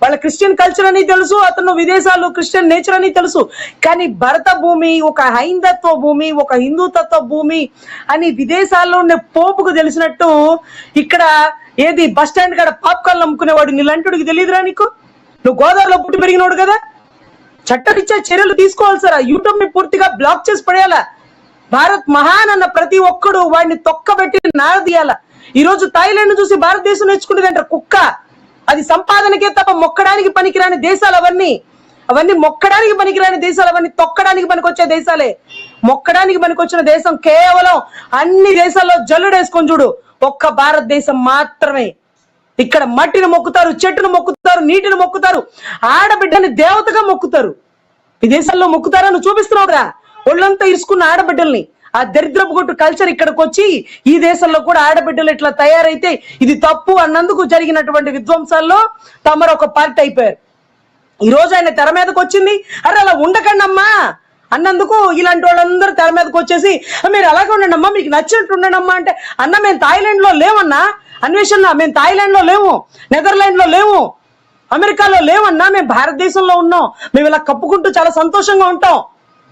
వాళ్ళ Christian culture అని తెలుసు, అతను విదేశాల్లో క్రిస్టియన్ నేచర్ అని తెలుసు. కానీ భరత భూమి ఒక హైందత్వ భూమి, ఒక హిందూతత్వ భూమి అని విదేశాల్లో ఉండే పోపుకు తెలిసినట్టు ఇక్కడ ఏది బస్ స్టాండ్ కాడ పాప్కార్న్ అమ్ముకునేవాడు నీళ్ళంటుడికి తెలియదురా నీకు? నువ్వు గోదావరిలో పుట్టి పెరిగినోడు కదా. చట్టరీత్యా చర్యలు తీసుకోవాలి సార్. యూట్యూబ్ ని పూర్తిగా బ్లాక్ చేసి పడేయాలా. భారత్ మహాన్ అన్న ప్రతి ఒక్కడు వాడిని తొక్కబెట్టి నారదీయాల. ఈ రోజు థాయిలాండ్ చూసి భారతదేశం నేర్చుకునేది అంటారు కుక్క. అది సంపాదనకే తప్ప మొక్కడానికి పనికిరాని దేశాలు అవన్నీ. అవన్నీ మొక్కడానికి పనికిరాని దేశాలు, అవన్నీ తొక్కడానికి పనికొచ్చే దేశాలే. మొక్కడానికి పనికొచ్చిన దేశం కేవలం అన్ని దేశాల్లో జల్లుడేసుకొని చూడు, ఒక్క భారతదేశం మాత్రమే. ఇక్కడ మట్టిని మొక్కుతారు, చెట్టును మొక్కుతారు, నీటిని మొక్కుతారు, ఆడబిడ్డని దేవతగా మొక్కుతారు. విదేశాల్లో మొక్కుతారా? నువ్వు చూపిస్తున్నావురా ఒళ్ళంతా ఇరుసుకున్న ఆడబిడ్డల్ని. ఆ దరిద్రపు కొట్టు కల్చర్ ఇక్కడికి వచ్చి ఈ దేశంలో కూడా ఆడబిడ్డలు ఇట్లా తయారైతే ఇది తప్పు అన్నందుకు జరిగినటువంటి విధ్వంసాల్లో తమరు ఒక పార్టీ అయిపోయారు. ఈ రోజు ఆయన తెర మీదకి వచ్చింది, అరే అలా ఉండకండి అమ్మా అన్నందుకు ఇలాంటి వాళ్ళందరూ తెర మీదకి వచ్చేసి మీరు అలాగే ఉండండి అమ్మా, మీకు నచ్చినట్టు ఉండండి అమ్మా అంటే, అన్న మేము థాయిలాండ్ లో లేవన్నా, అన్వేషణ మేము థాయిలాండ్ లో లేవు, నెదర్లాండ్ లో లేవు, అమెరికాలో లేవన్నా, మేము భారతదేశంలో ఉన్నాం, మేము ఇలా కప్పుకుంటూ చాలా సంతోషంగా ఉంటాం.